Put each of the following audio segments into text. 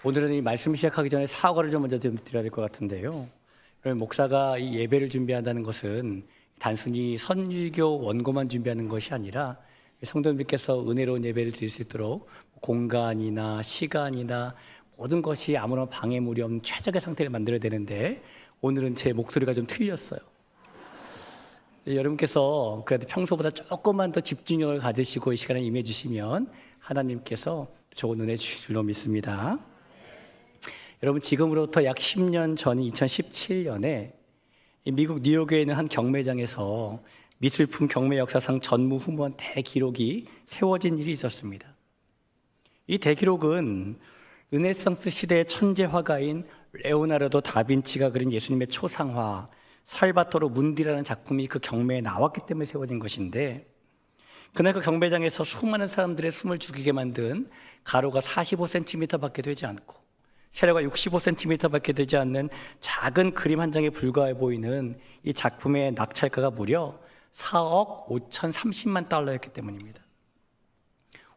오늘은 이 말씀 시작하기 전에 사과를 좀 먼저 드려야 될 것 같은데요. 목사가 이 예배를 준비한다는 것은 단순히 선유교 원고만 준비하는 것이 아니라 성도님들께서 은혜로운 예배를 드릴 수 있도록 공간이나 시간이나 모든 것이 아무런 방해물이 없는 최적의 상태를 만들어야 되는데 오늘은 제 목소리가 좀 틀렸어요. 여러분께서 그래도 평소보다 조금만 더 집중력을 가지시고 이 시간에 임해 주시면 하나님께서 좋은 은혜 주실 줄로 믿습니다. 여러분, 지금으로부터 약 10년 전인 2017년에 미국 뉴욕에 있는 한 경매장에서 미술품 경매 역사상 전무후무한 대기록이 세워진 일이 있었습니다. 이 대기록은 르네상스 시대의 천재 화가인 레오나르도 다빈치가 그린 예수님의 초상화 살바토르 문디라는 작품이 그 경매에 나왔기 때문에 세워진 것인데, 그날 그 경매장에서 수많은 사람들의 숨을 죽이게 만든 가로가 45cm밖에 되지 않고 세로가 65cm밖에 되지 않는 작은 그림 한 장에 불과해 보이는 이 작품의 낙찰가가 무려 4억 5,030만 달러였기 때문입니다.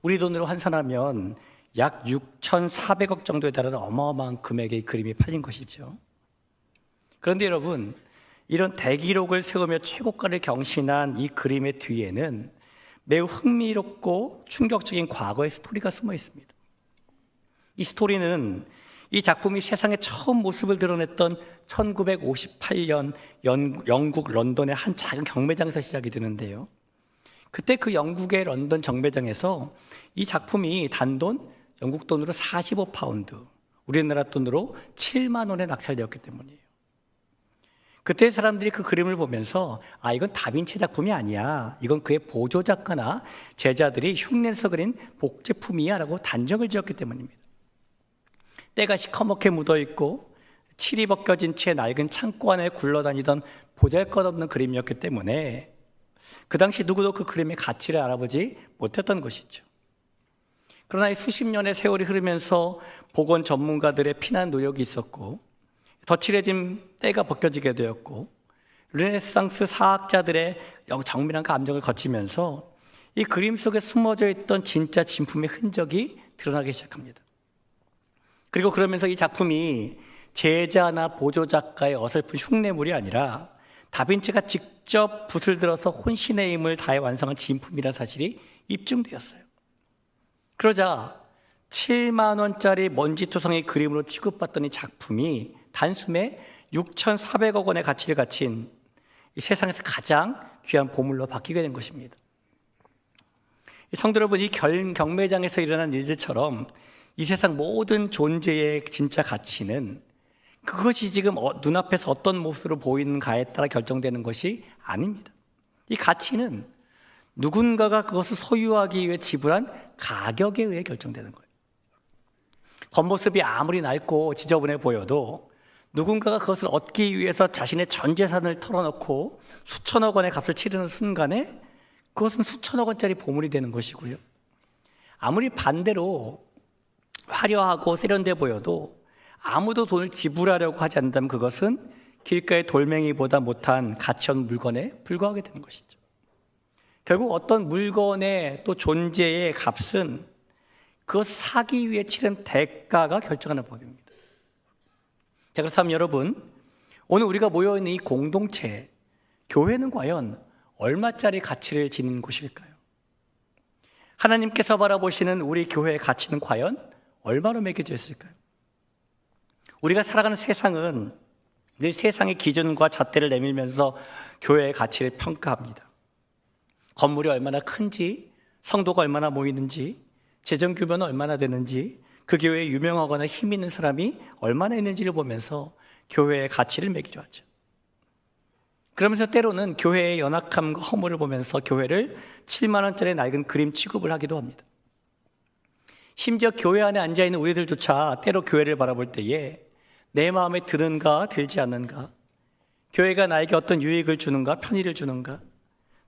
우리 돈으로 환산하면 약 6,400억 정도에 달하는 어마어마한 금액의 그림이 팔린 것이죠. 그런데 여러분, 이런 대기록을 세우며 최고가를 경신한 이 그림의 뒤에는 매우 흥미롭고 충격적인 과거의 스토리가 숨어 있습니다. 이 스토리는 이 작품이 세상에 처음 모습을 드러냈던 1958년 영국 런던의 한 작은 경매장에서 시작이 되는데요. 그때 그 영국의 런던 경매장에서 이 작품이 단돈 영국 돈으로 45파운드, 우리나라 돈으로 7만 원에 낙찰되었기 때문이에요. 그때 사람들이 그 그림을 보면서 이건 다빈치 작품이 아니야, 이건 그의 보조 작가나 제자들이 흉내내서 그린 복제품이야 라고 단정을 지었기 때문입니다. 때가 시커멓게 묻어있고 칠이 벗겨진 채 낡은 창고 안에 굴러다니던 보잘것없는 그림이었기 때문에 그 당시 누구도 그 그림의 가치를 알아보지 못했던 것이죠. 그러나 수십 년의 세월이 흐르면서 복원 전문가들의 피난 노력이 있었고, 더 칠해진 때가 벗겨지게 되었고, 르네상스 사학자들의 정밀한 감정을 거치면서 이 그림 속에 숨어져 있던 진짜 진품의 흔적이 드러나기 시작합니다. 그리고 그러면서 이 작품이 제자나 보조 작가의 어설픈 흉내물이 아니라 다빈치가 직접 붓을 들어서 혼신의 힘을 다해 완성한 진품이라는 사실이 입증되었어요. 그러자 7만 원짜리 먼지투성이 그림으로 취급받던 이 작품이 단숨에 6,400억 원의 가치를 갖춘 이 세상에서 가장 귀한 보물로 바뀌게 된 것입니다. 성도 여러분, 이 경매장에서 일어난 일들처럼 이 세상 모든 존재의 진짜 가치는 그것이 지금 눈앞에서 어떤 모습으로 보이는가에 따라 결정되는 것이 아닙니다. 이 가치는 누군가가 그것을 소유하기 위해 지불한 가격에 의해 결정되는 거예요. 겉모습이 아무리 낡고 지저분해 보여도 누군가가 그것을 얻기 위해서 자신의 전 재산을 털어놓고 수천억 원의 값을 치르는 순간에 그것은 수천억 원짜리 보물이 되는 것이고요. 아무리 반대로 화려하고 세련돼 보여도 아무도 돈을 지불하려고 하지 않는다면 그것은 길가의 돌멩이보다 못한 가치 없는 물건에 불과하게 되는 것이죠. 결국 어떤 물건의 또 존재의 값은 그것을 사기 위해 치른 대가가 결정하는 법입니다. 자, 그렇다면 여러분, 오늘 우리가 모여있는 이 공동체, 교회는 과연 얼마짜리 가치를 지닌 곳일까요? 하나님께서 바라보시는 우리 교회의 가치는 과연 얼마로 매겨져 있을까요? 우리가 살아가는 세상은 늘 세상의 기준과 잣대를 내밀면서 교회의 가치를 평가합니다. 건물이 얼마나 큰지, 성도가 얼마나 모이는지, 재정 규모는 얼마나 되는지, 그 교회에 유명하거나 힘 있는 사람이 얼마나 있는지를 보면서 교회의 가치를 매기려 하죠. 그러면서 때로는 교회의 연약함과 허물을 보면서 교회를 7만 원짜리 낡은 그림 취급을 하기도 합니다. 심지어 교회 안에 앉아있는 우리들조차 때로 교회를 바라볼 때에 내 마음에 드는가 들지 않는가, 교회가 나에게 어떤 유익을 주는가 편의를 주는가,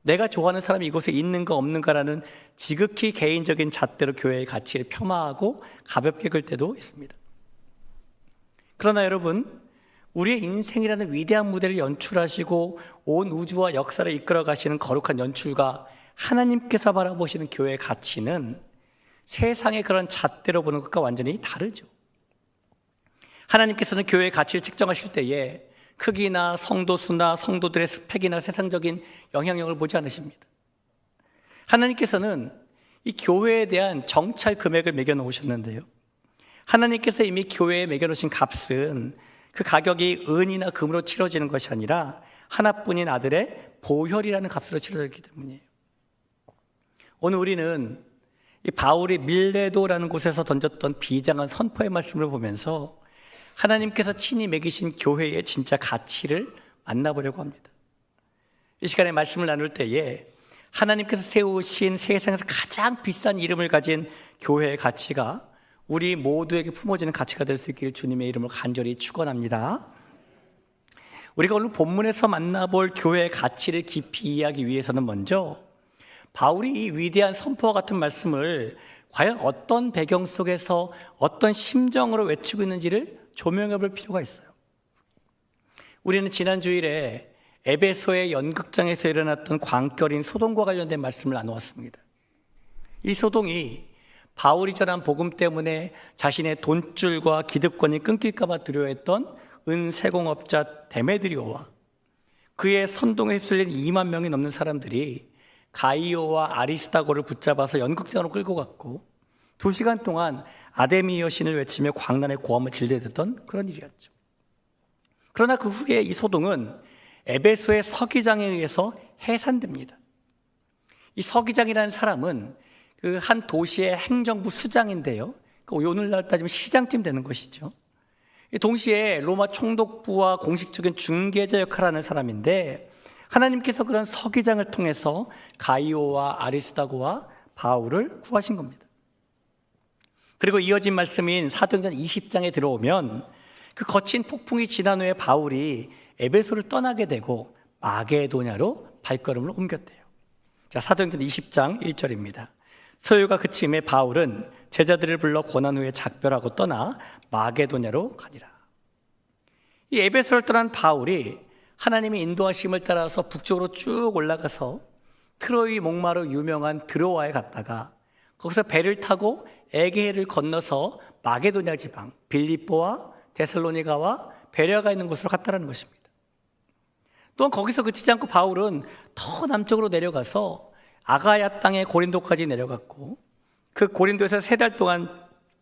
내가 좋아하는 사람이 이곳에 있는가 없는가라는 지극히 개인적인 잣대로 교회의 가치를 폄하하고 가볍게 글 때도 있습니다. 그러나 여러분, 우리의 인생이라는 위대한 무대를 연출하시고 온 우주와 역사를 이끌어 가시는 거룩한 연출가 하나님께서 바라보시는 교회의 가치는 세상의 그런 잣대로 보는 것과 완전히 다르죠. 하나님께서는 교회의 가치를 측정하실 때에 크기나 성도 수나 성도들의 스펙이나 세상적인 영향력을 보지 않으십니다. 하나님께서는 이 교회에 대한 정찰 금액을 매겨 놓으셨는데요, 하나님께서 이미 교회에 매겨 놓으신 값은 그 가격이 은이나 금으로 치러지는 것이 아니라 하나뿐인 아들의 보혈이라는 값으로 치러졌기 때문이에요. 오늘 우리는 이 바울이 밀레도라는 곳에서 던졌던 비장한 선포의 말씀을 보면서 하나님께서 친히 매기신 교회의 진짜 가치를 만나보려고 합니다. 이 시간에 말씀을 나눌 때에 하나님께서 세우신 세상에서 가장 비싼 이름을 가진 교회의 가치가 우리 모두에게 품어지는 가치가 될 수 있기를 주님의 이름으로 간절히 축원합니다. 우리가 오늘 본문에서 만나볼 교회의 가치를 깊이 이해하기 위해서는 먼저 바울이 이 위대한 선포와 같은 말씀을 과연 어떤 배경 속에서 어떤 심정으로 외치고 있는지를 조명해 볼 필요가 있어요. 우리는 지난 주일에 에베소의 연극장에서 일어났던 광결인 소동과 관련된 말씀을 나누었습니다. 이 소동이 바울이 전한 복음 때문에 자신의 돈줄과 기득권이 끊길까 봐 두려워했던 은세공업자 데메드리오와 그의 선동에 휩쓸린 2만 명이 넘는 사람들이 가이오와 아리스타고를 붙잡아서 연극장으로 끌고 갔고 2시간 동안 아데미 여신을 외치며 광란의 고함을 질러댔던 그런 일이었죠. 그러나 그 후에 이 소동은 에베소의 서기장에 의해서 해산됩니다. 이 서기장이라는 사람은 그 한 도시의 행정부 수장인데요, 오늘날 따지면 시장쯤 되는 것이죠. 동시에 로마 총독부와 공식적인 중개자 역할을 하는 사람인데 하나님께서 그런 서기장을 통해서 가이오와 아리스다고와 바울을 구하신 겁니다. 그리고 이어진 말씀인 사도행전 20장에 들어오면 그 거친 폭풍이 지난 후에 바울이 에베소를 떠나게 되고 마게도냐로 발걸음을 옮겼대요. 자, 사도행전 20장 1절입니다. 소요가 그침에 바울은 제자들을 불러 고난 후에 작별하고 떠나 마게도냐로 가니라. 이 에베소를 떠난 바울이 하나님의 인도하심을 따라서 북쪽으로 쭉 올라가서 트로이 목마로 유명한 드로아에 갔다가 거기서 배를 타고 에게해를 건너서 마게도냐 지방 빌립보와 데살로니가와 베레아가 있는 곳으로 갔다는 것입니다. 또한 거기서 그치지 않고 바울은 더 남쪽으로 내려가서 아가야 땅의 고린도까지 내려갔고 그 고린도에서 3달 동안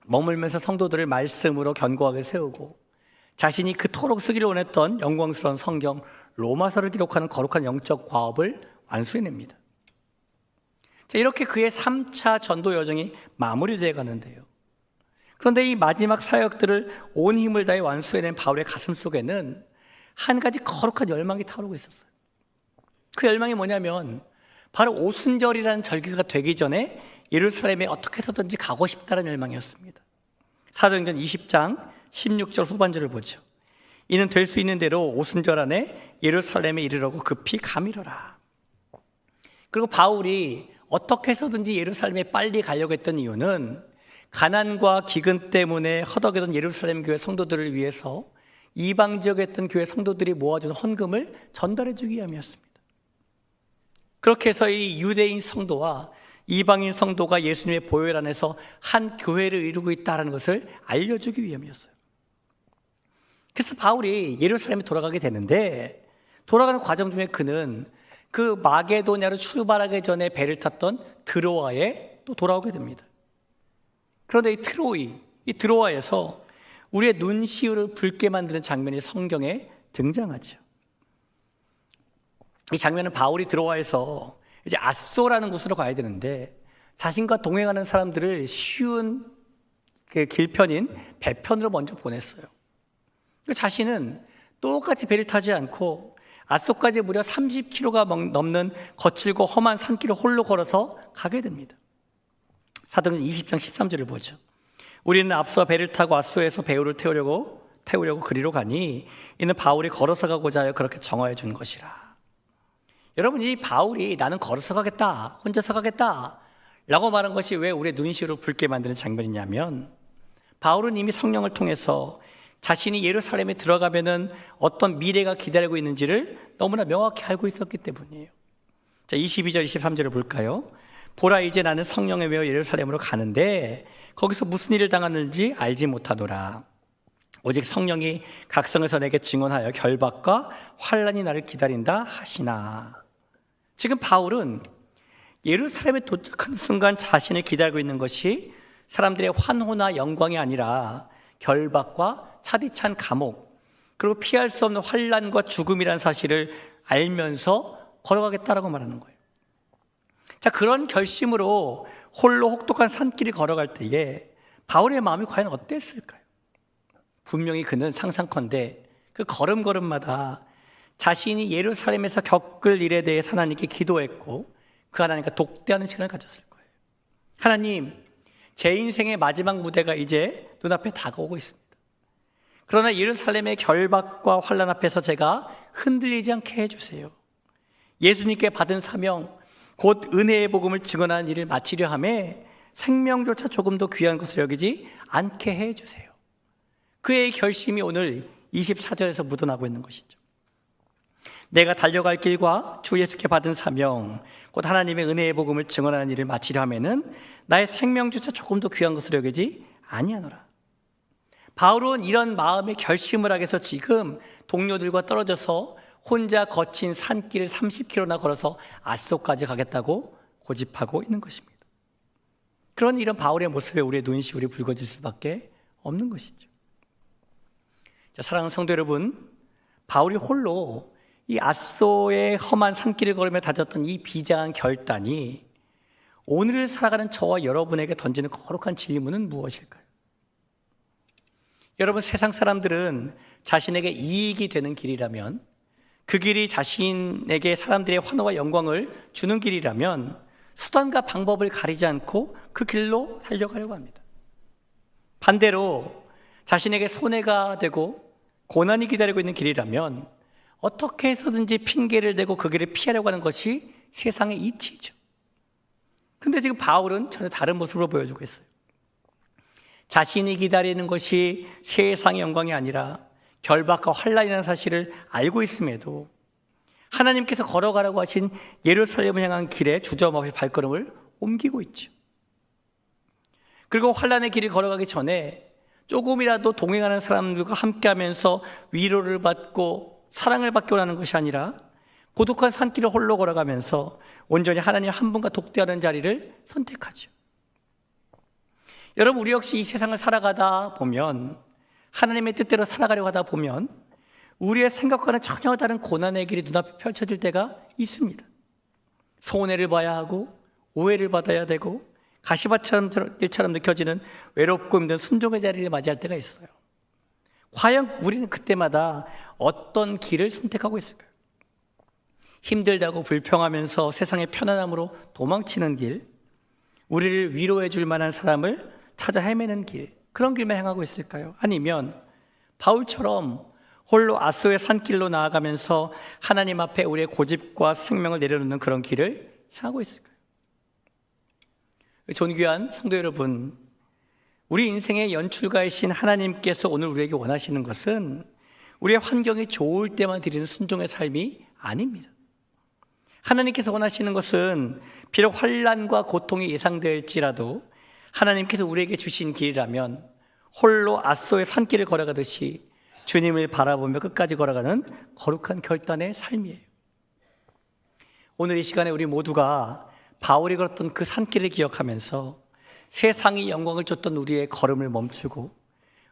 머물면서 성도들을 말씀으로 견고하게 세우고 자신이 그토록 쓰기를 원했던 영광스러운 성경 로마서를 기록하는 거룩한 영적 과업을 완수해냅니다. 자, 이렇게 그의 3차 전도 여정이 마무리되어 가는데요, 그런데 이 마지막 사역들을 온 힘을 다해 완수해낸 바울의 가슴 속에는 한 가지 거룩한 열망이 타오르고 있었어요. 그 열망이 뭐냐면 바로 오순절이라는 절기가 되기 전에 예루살렘에 어떻게 해서든지 가고 싶다는 열망이었습니다. 사도행전 20장 16절 후반절을 보죠. 이는 될 수 있는 대로 오순절 안에 예루살렘에 이르려고 급히 가미러라. 그리고 바울이 어떻게 해서든지 예루살렘에 빨리 가려고 했던 이유는 가난과 기근 때문에 허덕이던 예루살렘 교회 성도들을 위해서 이방 지역에 있던 교회 성도들이 모아준 헌금을 전달해 주기 위함이었습니다. 그렇게 해서 이 유대인 성도와 이방인 성도가 예수님의 보혈 안에서 한 교회를 이루고 있다는 것을 알려주기 위함이었어요. 그래서 바울이 예루살렘에 돌아가게 되는데 돌아가는 과정 중에 그는 그 마게도냐로 출발하기 전에 배를 탔던 드로아에 또 돌아오게 됩니다. 그런데 이 드로아에서 우리의 눈시울을 붉게 만드는 장면이 성경에 등장하죠. 이 장면은 바울이 드로아에서 이제 앗소라는 곳으로 가야 되는데 자신과 동행하는 사람들을 쉬운 그 길편인 배편으로 먼저 보냈어요. 자신은 똑같이 배를 타지 않고 앗소까지 무려 30km가 넘는 거칠고 험한 산길을 홀로 걸어서 가게 됩니다. 사도행전 20장 13절을 보죠. 우리는 앞서 배를 타고 앗소에서 배우를 태우려고 그리로 가니 이는 바울이 걸어서 가고자 하여 그렇게 정하여 준 것이라. 여러분, 이 바울이 나는 걸어서 가겠다, 혼자서 가겠다 라고 말한 것이 왜 우리의 눈시울을 붉게 만드는 장면이냐면 바울은 이미 성령을 통해서 자신이 예루살렘에 들어가면은 어떤 미래가 기다리고 있는지를 너무나 명확히 알고 있었기 때문이에요. 자, 22절 23절을 볼까요? 보라, 이제 나는 성령에 매여 예루살렘으로 가는데 거기서 무슨 일을 당하는지 알지 못하노라. 오직 성령이 각성에서 내게 증언하여 결박과 환난이 나를 기다린다 하시나. 지금 바울은 예루살렘에 도착한 순간 자신을 기다리고 있는 것이 사람들의 환호나 영광이 아니라 결박과 차디찬 감옥, 그리고 피할 수 없는 환난과 죽음이라는 사실을 알면서 걸어가겠다라고 말하는 거예요. 자, 그런 결심으로 홀로 혹독한 산길을 걸어갈 때에 바울의 마음이 과연 어땠을까요? 분명히 그는 상상컨대 그 걸음걸음마다 자신이 예루살렘에서 겪을 일에 대해 하나님께 기도했고 그 하나님과 독대하는 시간을 가졌을 거예요. 하나님, 제 인생의 마지막 무대가 이제 눈앞에 다가오고 있습니다. 그러나 예루살렘의 결박과 환난 앞에서 제가 흔들리지 않게 해주세요. 예수님께 받은 사명, 곧 은혜의 복음을 증언하는 일을 마치려 하매 생명조차 조금 더 귀한 것을 여기지 않게 해주세요. 그의 결심이 오늘 24절에서 묻어나고 있는 것이죠. 내가 달려갈 길과 주 예수께 받은 사명, 곧 하나님의 은혜의 복음을 증언하는 일을 마치려 하면은 나의 생명조차 조금 더 귀한 것을 여기지 아니하노라. 바울은 이런 마음의 결심을 하기 위해서 지금 동료들과 떨어져서 혼자 거친 산길을 30km나 걸어서 아소까지 가겠다고 고집하고 있는 것입니다. 그런 이런 바울의 모습에 우리의 눈시울이 붉어질 수밖에 없는 것이죠. 자, 사랑하는 성도 여러분, 바울이 홀로 이 아소의 험한 산길을 걸으며 다졌던 이 비장한 결단이 오늘을 살아가는 저와 여러분에게 던지는 거룩한 질문은 무엇일까요? 여러분, 세상 사람들은 자신에게 이익이 되는 길이라면, 그 길이 자신에게 사람들의 환호와 영광을 주는 길이라면 수단과 방법을 가리지 않고 그 길로 달려가려고 합니다. 반대로 자신에게 손해가 되고 고난이 기다리고 있는 길이라면 어떻게 해서든지 핑계를 대고 그 길을 피하려고 하는 것이 세상의 이치죠. 근데 지금 바울은 전혀 다른 모습으로 보여주고 있어요. 자신이 기다리는 것이 세상의 영광이 아니라 결박과 환난이라는 사실을 알고 있음에도 하나님께서 걸어가라고 하신 예루살렘을 향한 길에 주저없이 발걸음을 옮기고 있죠. 그리고 환난의 길을 걸어가기 전에 조금이라도 동행하는 사람들과 함께하면서 위로를 받고 사랑을 받기 원하는 것이 아니라 고독한 산길을 홀로 걸어가면서 온전히 하나님 한 분과 독대하는 자리를 선택하죠. 여러분, 우리 역시 이 세상을 살아가다 보면, 하나님의 뜻대로 살아가려고 하다 보면 우리의 생각과는 전혀 다른 고난의 길이 눈앞에 펼쳐질 때가 있습니다. 손해를 봐야 하고 오해를 받아야 되고 가시밭처럼 느껴지는 외롭고 힘든 순종의 자리를 맞이할 때가 있어요. 과연 우리는 그때마다 어떤 길을 선택하고 있을까요? 힘들다고 불평하면서 세상의 편안함으로 도망치는 길, 우리를 위로해 줄 만한 사람을 찾아 헤매는 길, 그런 길만 향하고 있을까요? 아니면 바울처럼 홀로 아소의 산길로 나아가면서 하나님 앞에 우리의 고집과 생명을 내려놓는 그런 길을 향하고 있을까요? 존귀한 성도 여러분, 우리 인생의 연출가이신 하나님께서 오늘 우리에게 원하시는 것은 우리의 환경이 좋을 때만 드리는 순종의 삶이 아닙니다. 하나님께서 원하시는 것은 비록 환난과 고통이 예상될지라도 하나님께서 우리에게 주신 길이라면 홀로 아소의 산길을 걸어가듯이 주님을 바라보며 끝까지 걸어가는 거룩한 결단의 삶이에요. 오늘 이 시간에 우리 모두가 바울이 걸었던 그 산길을 기억하면서 세상이 영광을 줬던 우리의 걸음을 멈추고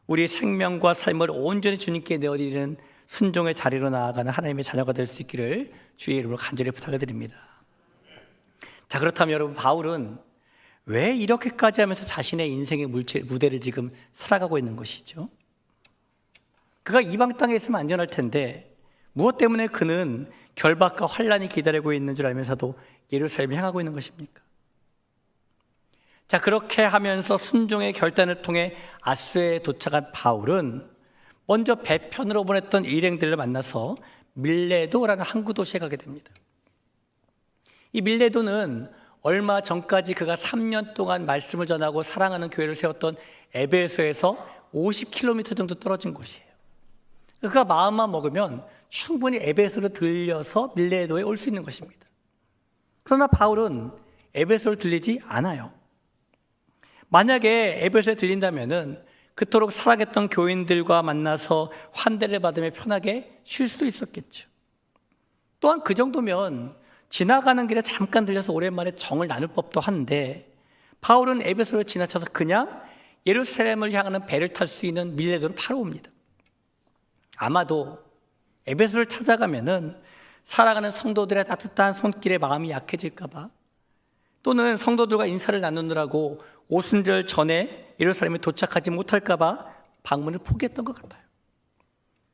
우리의 생명과 삶을 온전히 주님께 내어드리는 순종의 자리로 나아가는 하나님의 자녀가 될 수 있기를 주의 이름으로 간절히 부탁을 드립니다. 자, 그렇다면 여러분, 바울은 왜 이렇게까지 하면서 자신의 인생의 무대를 지금 살아가고 있는 것이죠? 그가 이방 땅에 있으면 안전할 텐데 무엇 때문에 그는 결박과 환난이 기다리고 있는 줄 알면서도 예루살렘을 향하고 있는 것입니까? 자, 그렇게 하면서 순종의 결단을 통해 아소에 도착한 바울은 먼저 배편으로 보냈던 일행들을 만나서 밀레도라는 항구 도시에 가게 됩니다. 이 밀레도는 얼마 전까지 그가 3년 동안 말씀을 전하고 사랑하는 교회를 세웠던 에베소에서 50km 정도 떨어진 곳이에요. 그가 마음만 먹으면 충분히 에베소로 들려서 밀레도에 올 수 있는 것입니다. 그러나 바울은 에베소를 들리지 않아요. 만약에 에베소에 들린다면은 그토록 사랑했던 교인들과 만나서 환대를 받으며 편하게 쉴 수도 있었겠죠. 또한 그 정도면 지나가는 길에 잠깐 들려서 오랜만에 정을 나눌 법도 한데, 바울은 에베소를 지나쳐서 그냥 예루살렘을 향하는 배를 탈 수 있는 밀레도로 바로 옵니다. 아마도 에베소를 찾아가면은 살아가는 성도들의 따뜻한 손길에 마음이 약해질까 봐, 또는 성도들과 인사를 나누느라고 오순절 전에 예루살렘에 도착하지 못할까 봐 방문을 포기했던 것 같아요.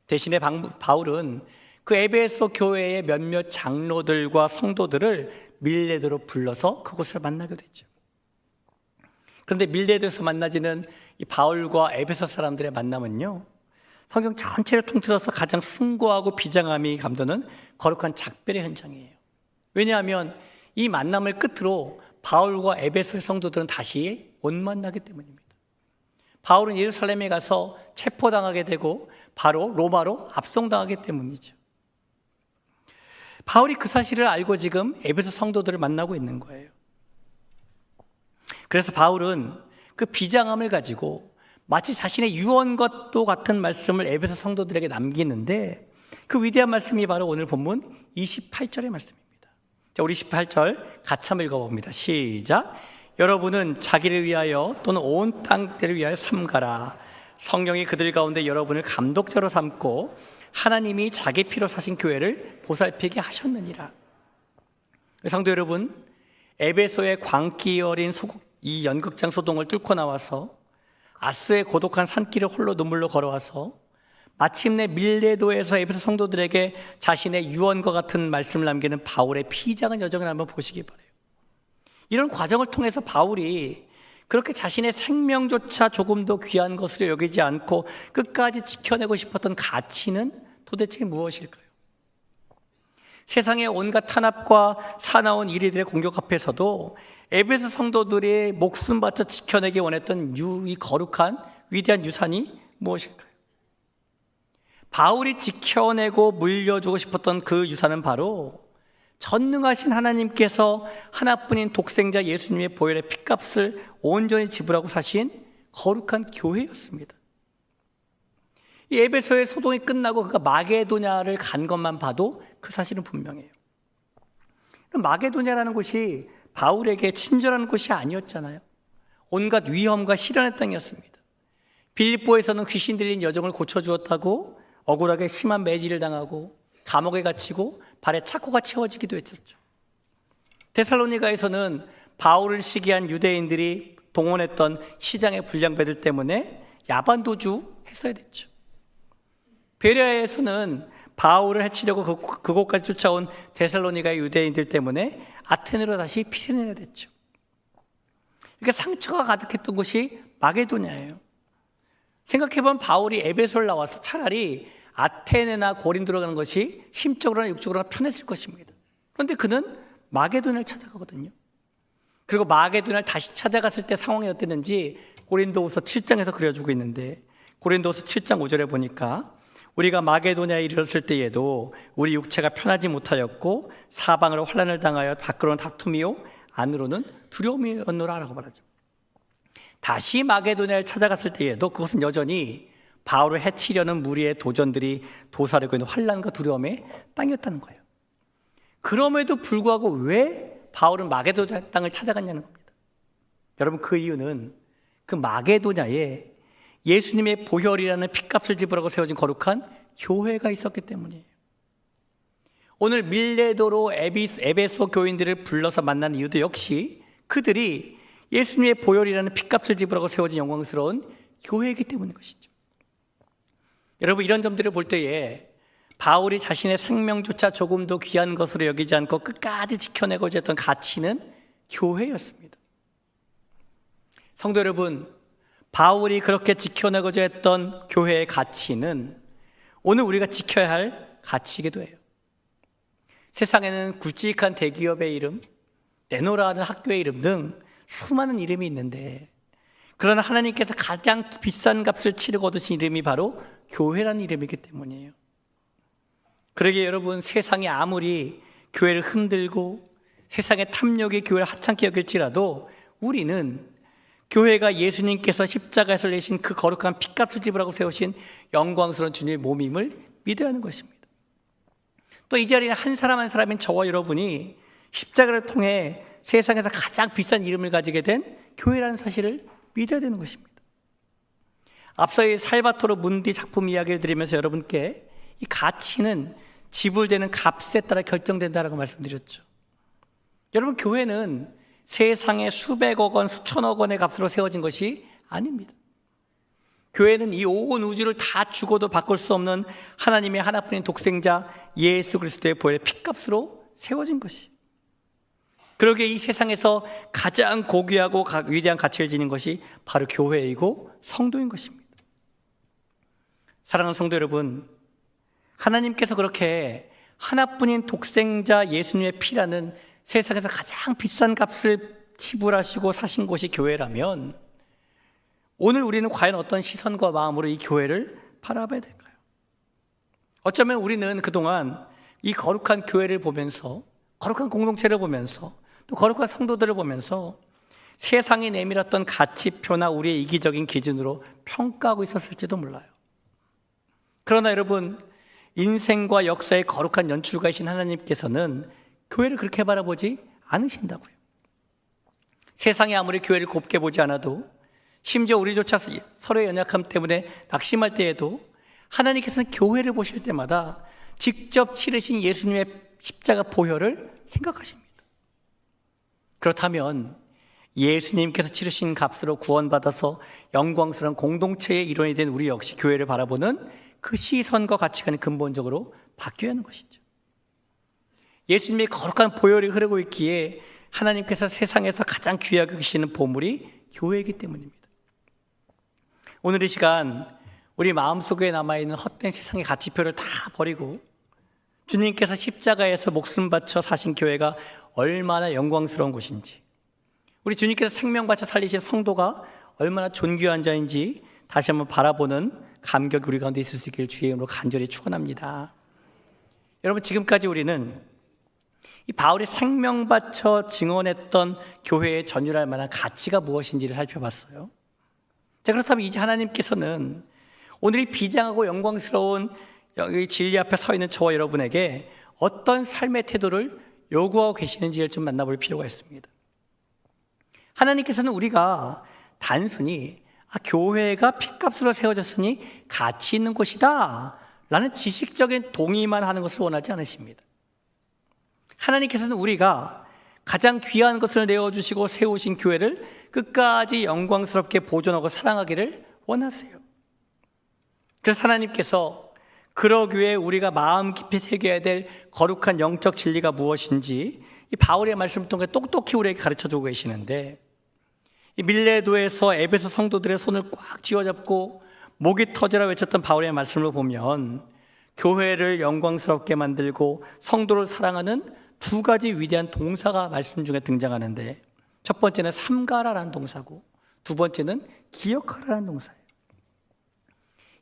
대신에 바울은 그 에베소 교회의 몇몇 장로들과 성도들을 밀레도로 불러서 그곳을 만나게 되죠. 그런데 밀레도에서 만나지는 이 바울과 에베소 사람들의 만남은요, 성경 전체를 통틀어서 가장 숭고하고 비장함이 감도는 거룩한 작별의 현장이에요. 왜냐하면 이 만남을 끝으로 바울과 에베소의 성도들은 다시 못 만나기 때문입니다. 바울은 예루살렘에 가서 체포당하게 되고 바로 로마로 압송당하기 때문이죠. 바울이 그 사실을 알고 지금 에베소 성도들을 만나고 있는 거예요. 그래서 바울은 그 비장함을 가지고 마치 자신의 유언과도 같은 말씀을 에베소 성도들에게 남기는데, 그 위대한 말씀이 바로 오늘 본문 28절의 말씀입니다. 자, 우리 28절 같이 한번 읽어봅니다. 시작. 여러분은 자기를 위하여 또는 온 땅들을 위하여 삼가라. 성령이 그들 가운데 여러분을 감독자로 삼고 하나님이 자기 피로 사신 교회를 보살피게 하셨느니라. 성도 여러분, 에베소의 광기 어린 이 연극장 소동을 뚫고 나와서 아스의 고독한 산길을 홀로 눈물로 걸어와서 마침내 밀레도에서 에베소 성도들에게 자신의 유언과 같은 말씀을 남기는 바울의 피장한 여정을 한번 보시기 바라요. 이런 과정을 통해서 바울이 그렇게 자신의 생명조차 조금도 귀한 것으로 여기지 않고 끝까지 지켜내고 싶었던 가치는 도대체 무엇일까요? 세상의 온갖 탄압과 사나운 이리들의 공격 앞에서도 에베소 성도들이 목숨 바쳐 지켜내기 원했던 이 거룩한 위대한 유산이 무엇일까요? 바울이 지켜내고 물려주고 싶었던 그 유산은 바로 전능하신 하나님께서 하나뿐인 독생자 예수님의 보혈의 핏값을 온전히 지불하고 사신 거룩한 교회였습니다. 이 에베소의 소동이 끝나고 그가 마게도냐를 간 것만 봐도 그 사실은 분명해요. 마게도냐라는 곳이 바울에게 친절한 곳이 아니었잖아요. 온갖 위험과 시련의 땅이었습니다. 빌립보에서는 귀신 들린 여종을 고쳐주었다고 억울하게 심한 매질을 당하고 감옥에 갇히고 발에 착고가 채워지기도 했었죠. 데살로니가에서는 바울을 시기한 유대인들이 동원했던 시장의 불량배들 때문에 야반도주 했어야 됐죠. 베레아에서는 바울을 해치려고 그곳까지 쫓아온 데살로니가의 유대인들 때문에 아테네로 다시 피신해야 됐죠. 이렇게 상처가 가득했던 곳이 마게도냐예요. 생각해보면 바울이 에베소를 나와서 차라리 아테네나 고린도로 가는 것이 심적으로나 육적으로나 편했을 것입니다. 그런데 그는 마게도냐를 찾아가거든요. 그리고 마게도냐를 다시 찾아갔을 때 상황이 어땠는지 고린도후서 7장에서 그려주고 있는데, 고린도후서 7장 5절에 보니까 우리가 마게도냐에 이르렀을 때에도 우리 육체가 편하지 못하였고 사방으로 환난을 당하여 밖으로는 다툼이요 안으로는 두려움이었노라 라고 말하죠. 다시 마게도냐를 찾아갔을 때에도 그것은 여전히 바울을 해치려는 무리의 도전들이 도사리고 있는 환난과 두려움의 땅이었다는 거예요. 그럼에도 불구하고 왜 바울은 마게도냐 땅을 찾아갔냐는 겁니다. 여러분, 그 이유는 그 마게도냐에 예수님의 보혈이라는 핏값을 지불하고 세워진 거룩한 교회가 있었기 때문이에요. 오늘 밀레도로 에베소 교인들을 불러서 만난 이유도 역시 그들이 예수님의 보혈이라는 핏값을 지불하고 세워진 영광스러운 교회이기 때문인 것이죠. 여러분, 이런 점들을 볼 때에 바울이 자신의 생명조차 조금도 귀한 것으로 여기지 않고 끝까지 지켜내고자 했던 가치는 교회였습니다. 성도 여러분, 바울이 그렇게 지켜내고자 했던 교회의 가치는 오늘 우리가 지켜야 할 가치이기도 해요. 세상에는 굵직한 대기업의 이름, 내노라하는 학교의 이름 등 수많은 이름이 있는데, 그러나 하나님께서 가장 비싼 값을 치르고 얻으신 이름이 바로 교회라는 이름이기 때문이에요. 그러기에 여러분, 세상이 아무리 교회를 흔들고 세상의 탐욕이 교회를 하찮게 여길지라도 우리는 교회가 예수님께서 십자가에서 내신 그 거룩한 피값을 지불하고 세우신 영광스러운 주님의 몸임을 믿어야 하는 것입니다. 또 이 자리에 한 사람 한 사람인 저와 여러분이 십자가를 통해 세상에서 가장 비싼 이름을 가지게 된 교회라는 사실을 믿어야 되는 것입니다. 앞서의 살바토르 문디 작품 이야기를 드리면서 여러분께 이 가치는 지불되는 값에 따라 결정된다라고 말씀드렸죠. 여러분, 교회는 세상에 수백억 원, 수천억 원의 값으로 세워진 것이 아닙니다. 교회는 이 온 우주를 다 주고도 바꿀 수 없는 하나님의 하나뿐인 독생자 예수 그리스도의 보혈의 피값으로 세워진 것이. 그러기에 이 세상에서 가장 고귀하고 위대한 가치를 지닌 것이 바로 교회이고 성도인 것입니다. 사랑하는 성도 여러분, 하나님께서 그렇게 하나뿐인 독생자 예수님의 피라는 세상에서 가장 비싼 값을 지불하시고 사신 곳이 교회라면 오늘 우리는 과연 어떤 시선과 마음으로 이 교회를 바라봐야 될까요? 어쩌면 우리는 그동안 이 거룩한 교회를 보면서, 거룩한 공동체를 보면서, 또 거룩한 성도들을 보면서 세상이 내밀었던 가치표나 우리의 이기적인 기준으로 평가하고 있었을지도 몰라요. 그러나 여러분, 인생과 역사의 거룩한 연출가이신 하나님께서는 교회를 그렇게 바라보지 않으신다고요. 세상이 아무리 교회를 곱게 보지 않아도, 심지어 우리조차 서로의 연약함 때문에 낙심할 때에도 하나님께서는 교회를 보실 때마다 직접 치르신 예수님의 십자가 보혈을 생각하십니다. 그렇다면 예수님께서 치르신 값으로 구원받아서 영광스러운 공동체의 일원이 된 우리 역시 교회를 바라보는 그 시선과 가치관이 근본적으로 바뀌어야 하는 것이죠. 예수님의 거룩한 보혈이 흐르고 있기에 하나님께서 세상에서 가장 귀하게 여기시는 보물이 교회이기 때문입니다. 오늘 이 시간 우리 마음속에 남아있는 헛된 세상의 가치표를 다 버리고 주님께서 십자가에서 목숨 바쳐 사신 교회가 얼마나 영광스러운 곳인지, 우리 주님께서 생명 바쳐 살리신 성도가 얼마나 존귀한 자인지 다시 한번 바라보는 감격이 우리 가운데 있을 수 있기를 주의 이름으로 간절히 축원합니다. 여러분, 지금까지 우리는 이 바울이 생명 바쳐 증언했던 교회의 전율할 만한 가치가 무엇인지를 살펴봤어요. 자, 그렇다면 이제 하나님께서는 오늘 이 비장하고 영광스러운 이 진리 앞에 서 있는 저와 여러분에게 어떤 삶의 태도를 요구하고 계시는지를 좀 만나볼 필요가 있습니다. 하나님께서는 우리가 단순히 교회가 피값으로 세워졌으니 가치 있는 곳이다 라는 지식적인 동의만 하는 것을 원하지 않으십니다. 하나님께서는 우리가 가장 귀한 것을 내어주시고 세우신 교회를 끝까지 영광스럽게 보존하고 사랑하기를 원하세요. 그래서 하나님께서 그러기 위해 우리가 마음 깊이 새겨야 될 거룩한 영적 진리가 무엇인지 이 바울의 말씀을 통해 똑똑히 우리에게 가르쳐주고 계시는데, 이 밀레도에서 에베소 성도들의 손을 꽉 쥐어잡고 목이 터져라 외쳤던 바울의 말씀을 보면 교회를 영광스럽게 만들고 성도를 사랑하는 두 가지 위대한 동사가 말씀 중에 등장하는데, 첫 번째는 삼가라라는 동사고 두 번째는 기억하라는 동사예요.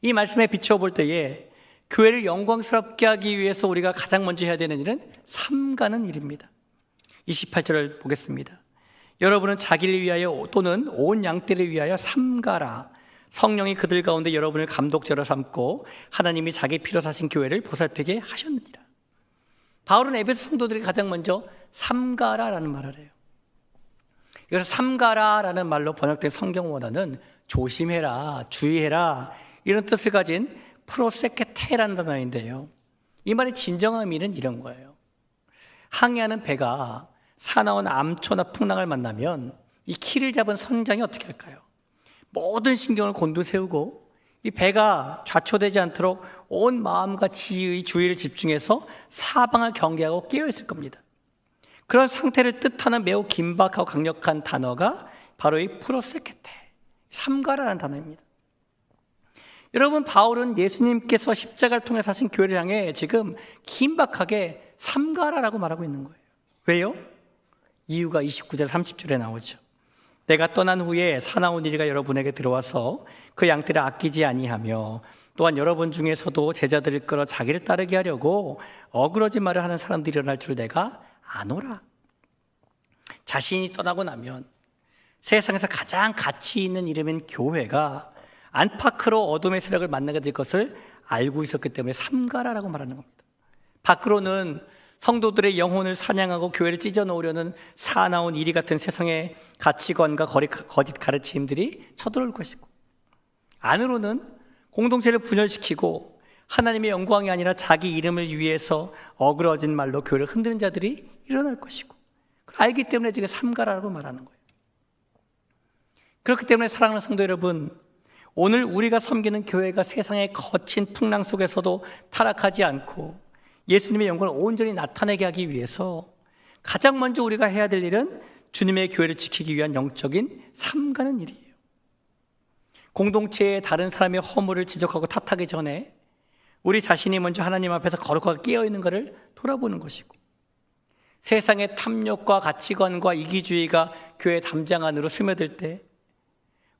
이 말씀에 비춰볼 때에 교회를 영광스럽게 하기 위해서 우리가 가장 먼저 해야 되는 일은 삼가는 일입니다. 28절을 보겠습니다. 여러분은 자기를 위하여 또는 온 양떼를 위하여 삼가라. 성령이 그들 가운데 여러분을 감독자로 삼고 하나님이 자기 피로 사신 교회를 보살피게 하셨느니라. 바울은 에베소 성도들이 가장 먼저 삼가라라는 말을 해요. 그래서 삼가라라는 말로 번역된 성경 원어는 조심해라, 주의해라 이런 뜻을 가진 프로세케테라는 단어인데요, 이 말의 진정한 의미는 이런 거예요. 항해하는 배가 사나운 암초나 풍랑을 만나면 이 키를 잡은 선장이 어떻게 할까요? 모든 신경을 곤두세우고 이 배가 좌초되지 않도록 온 마음과 지혜의 주의를 집중해서 사방을 경계하고 깨어있을 겁니다. 그런 상태를 뜻하는 매우 긴박하고 강력한 단어가 바로 이 프로세케테, 삼가라는 단어입니다. 여러분, 바울은 예수님께서 십자가를 통해 사신 교회를 향해 지금 긴박하게 삼가라라고 말하고 있는 거예요. 왜요? 이유가 29절 30절에 나오죠. 내가 떠난 후에 사나운 이리가 여러분에게 들어와서 그 양떼를 아끼지 아니하며 또한 여러분 중에서도 제자들을 끌어 자기를 따르게 하려고 어그러진 말을 하는 사람들이 일어날 줄 내가 아노라. 자신이 떠나고 나면 세상에서 가장 가치 있는 이름인 교회가 안팎으로 어둠의 세력을 만나게 될 것을 알고 있었기 때문에 삼가라라고 말하는 겁니다. 밖으로는 성도들의 영혼을 사냥하고 교회를 찢어놓으려는 사나운 이리 같은 세상의 가치관과 거짓 가르침들이 쳐들어올 것이고, 안으로는 공동체를 분열시키고 하나님의 영광이 아니라 자기 이름을 위해서 어그러진 말로 교회를 흔드는 자들이 일어날 것이고, 그걸 알기 때문에 지금 삼가라라고 말하는 거예요. 그렇기 때문에 사랑하는 성도 여러분, 오늘 우리가 섬기는 교회가 세상의 거친 풍랑 속에서도 타락하지 않고 예수님의 영광을 온전히 나타내게 하기 위해서 가장 먼저 우리가 해야 될 일은 주님의 교회를 지키기 위한 영적인 삼가는 일이에요. 공동체의 다른 사람의 허물을 지적하고 탓하기 전에 우리 자신이 먼저 하나님 앞에서 거룩하게 깨어있는 것을 돌아보는 것이고, 세상의 탐욕과 가치관과 이기주의가 교회 담장 안으로 스며들 때,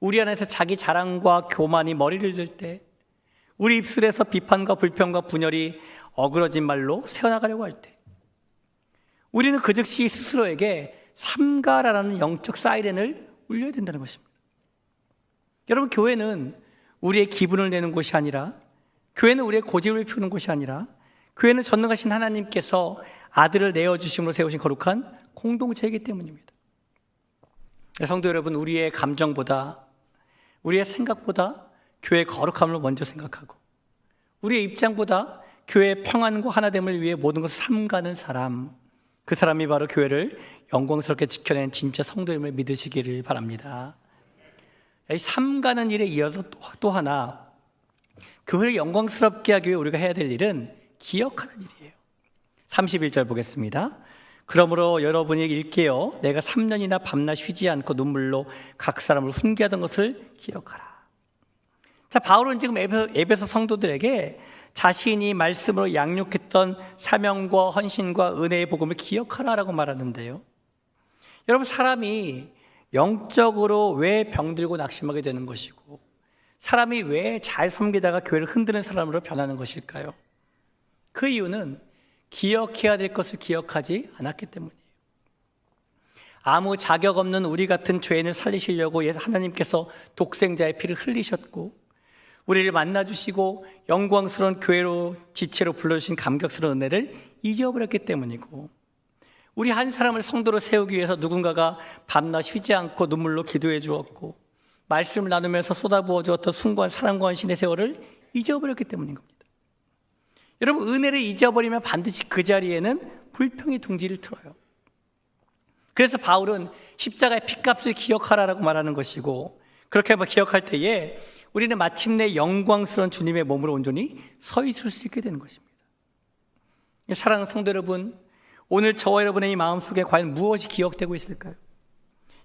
우리 안에서 자기 자랑과 교만이 머리를 들 때, 우리 입술에서 비판과 불평과 분열이 어그러진 말로 새어나가려고 할 때, 우리는 그 즉시 스스로에게 삼가라라는 영적 사이렌을 울려야 된다는 것입니다. 여러분, 교회는 우리의 기분을 내는 곳이 아니라, 교회는 우리의 고집을 피우는 곳이 아니라, 교회는 전능하신 하나님께서 아들을 내어주심으로 세우신 거룩한 공동체이기 때문입니다. 성도 여러분, 우리의 감정보다, 우리의 생각보다 교회의 거룩함을 먼저 생각하고, 우리의 입장보다 교회의 평안과 하나됨을 위해 모든 것을 삼가는 사람, 그 사람이 바로 교회를 영광스럽게 지켜낸 진짜 성도임을 믿으시기를 바랍니다. 이 삼가는 일에 이어서 또 하나, 교회를 영광스럽게 하기 위해 우리가 해야 될 일은 기억하는 일이에요. 31절 보겠습니다. 그러므로 여러분이 읽게요, 내가 3년이나 밤낮 쉬지 않고 눈물로 각 사람을 훈계하던 것을 기억하라. 자, 바울은 지금 에베소 성도들에게 자신이 말씀으로 양육했던 사명과 헌신과 은혜의 복음을 기억하라라고 말하는데요, 여러분, 사람이 영적으로 왜 병들고 낙심하게 되는 것이고, 사람이 왜 잘 섬기다가 교회를 흔드는 사람으로 변하는 것일까요? 그 이유는 기억해야 될 것을 기억하지 않았기 때문이에요. 아무 자격 없는 우리 같은 죄인을 살리시려고 하나님께서 독생자의 피를 흘리셨고, 우리를 만나주시고 영광스러운 교회로 지체로 불러주신 감격스러운 은혜를 잊어버렸기 때문이고, 우리 한 사람을 성도로 세우기 위해서 누군가가 밤낮 쉬지 않고 눈물로 기도해 주었고, 말씀을 나누면서 쏟아부어 주었던 숭고한 사랑과 헌신의 세월을 잊어버렸기 때문인 겁니다. 여러분, 은혜를 잊어버리면 반드시 그 자리에는 불평의 둥지를 틀어요. 그래서 바울은 십자가의 핏값을 기억하라라고 말하는 것이고, 그렇게 기억할 때에 우리는 마침내 영광스러운 주님의 몸으로 온전히 서 있을 수 있게 되는 것입니다. 사랑하는 성도 여러분, 오늘 저와 여러분의 이 마음속에 과연 무엇이 기억되고 있을까요?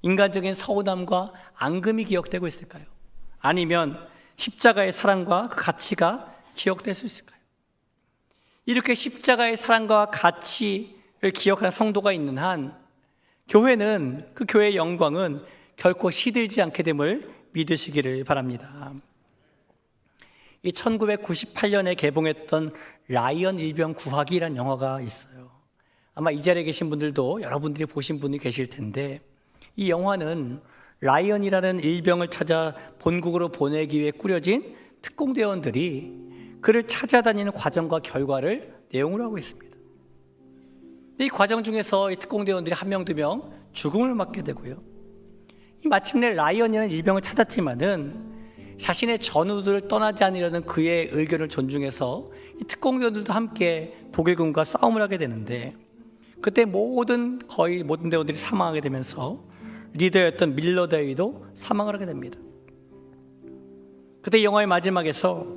인간적인 서운함과 앙금이 기억되고 있을까요? 아니면 십자가의 사랑과 그 가치가 기억될 수 있을까요? 이렇게 십자가의 사랑과 가치를 기억하는 성도가 있는 한, 교회는, 그 교회의 영광은 결코 시들지 않게 됨을 믿으시기를 바랍니다. 이 1998년에 개봉했던 라이언 일병 구하기라는 영화가 있어요. 아마 이 자리에 계신 분들도 여러분들이 보신 분이 계실 텐데, 이 영화는 라이언이라는 일병을 찾아 본국으로 보내기 위해 꾸려진 특공대원들이 그를 찾아다니는 과정과 결과를 내용으로 하고 있습니다. 이 과정 중에서 이 특공대원들이 한 명, 두 명 죽음을 맞게 되고요, 이 마침내 라이언이라는 일병을 찾았지만은 자신의 전우들을 떠나지 않으려는 그의 의견을 존중해서 이 특공대원들도 함께 독일군과 싸움을 하게 되는데, 그때 거의 모든 대원들이 사망하게 되면서 리더였던 밀러 대위도 사망을 하게 됩니다. 그때 영화의 마지막에서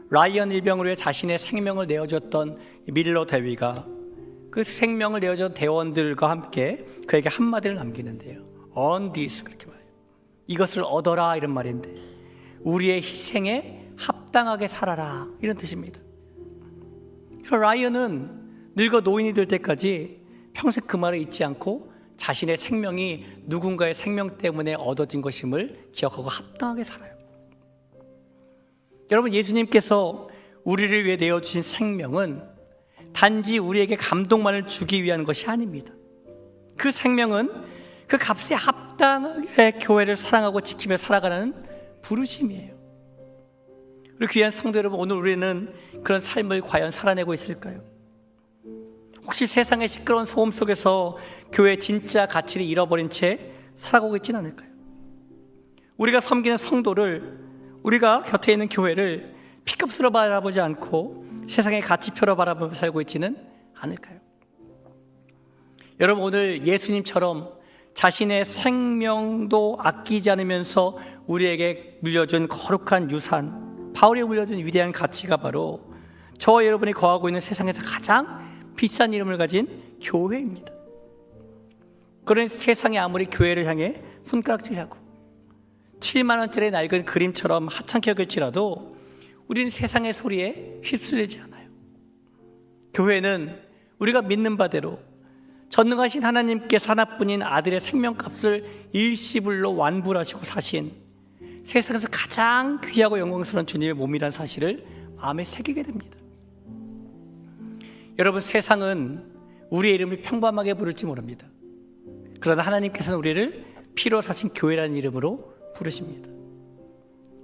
라이언 일병을 위해 자신의 생명을 내어줬던 밀러 대위가 그 생명을 내어준 대원들과 함께 그에게 한마디를 남기는데요. On this, 그렇게 말해요. 이것을 얻어라, 이런 말인데, 우리의 희생에 합당하게 살아라, 이런 뜻입니다. 라이언은 늙어 노인이 될 때까지 평생 그 말을 잊지 않고 자신의 생명이 누군가의 생명 때문에 얻어진 것임을 기억하고 합당하게 살아요. 여러분, 예수님께서 우리를 위해 내어주신 생명은 단지 우리에게 감동만을 주기 위한 것이 아닙니다. 그 생명은 그 값에 합당하게 교회를 사랑하고 지키며 살아가는 부르심이에요. 우리 귀한 성도 여러분, 오늘 우리는 그런 삶을 과연 살아내고 있을까요? 혹시 세상의 시끄러운 소음 속에서 교회의 진짜 가치를 잃어버린 채 살아가고 있지는 않을까요? 우리가 섬기는 성도를, 우리가 곁에 있는 교회를 B값으로 바라보지 않고 세상의 가치표로 바라보며 살고 있지는 않을까요? 여러분, 오늘 예수님처럼 자신의 생명도 아끼지 않으면서 우리에게 물려준 거룩한 유산, 바울이 물려준 위대한 가치가 바로 저와 여러분이 거하고 있는 세상에서 가장 비싼 이름을 가진 교회입니다. 그런 세상이 아무리 교회를 향해 손가락질하고 7만 원짜리 낡은 그림처럼 하찮게 여길지라도 우리는 세상의 소리에 휩쓸리지 않아요. 교회는 우리가 믿는 바대로 전능하신 하나님께서 하나뿐인 아들의 생명값을 일시불로 완불하시고 사신 세상에서 가장 귀하고 영광스러운 주님의 몸이라는 사실을 마음에 새기게 됩니다. 여러분, 세상은 우리의 이름을 평범하게 부를지 모릅니다. 그러나 하나님께서는 우리를 피로 사신 교회라는 이름으로 부르십니다.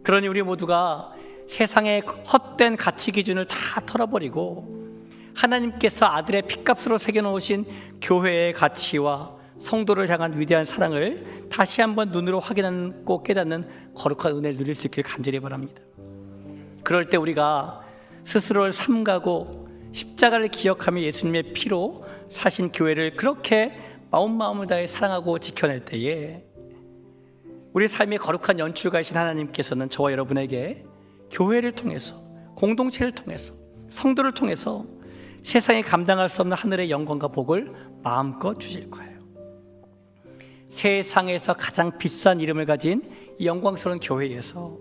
그러니 우리 모두가 세상의 헛된 가치 기준을 다 털어버리고 하나님께서 아들의 피값으로 새겨놓으신 교회의 가치와 성도를 향한 위대한 사랑을 다시 한번 눈으로 확인하고 깨닫는 거룩한 은혜를 누릴 수 있기를 간절히 바랍니다. 그럴 때 우리가 스스로를 삼가고 십자가를 기억하며 예수님의 피로 사신 교회를 그렇게 마음을 다해 사랑하고 지켜낼 때에 우리 삶의 거룩한 연출가이신 하나님께서는 저와 여러분에게 교회를 통해서, 공동체를 통해서, 성도를 통해서 세상에 감당할 수 없는 하늘의 영광과 복을 마음껏 주실 거예요. 세상에서 가장 비싼 이름을 가진 이 영광스러운 교회에서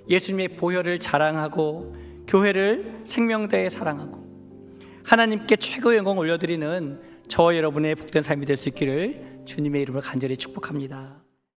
예수님의 보혈을 자랑하고 교회를 생명다해 사랑하고 하나님께 최고의 영광을 올려드리는 저와 여러분의 복된 삶이 될 수 있기를 주님의 이름으로 간절히 축복합니다.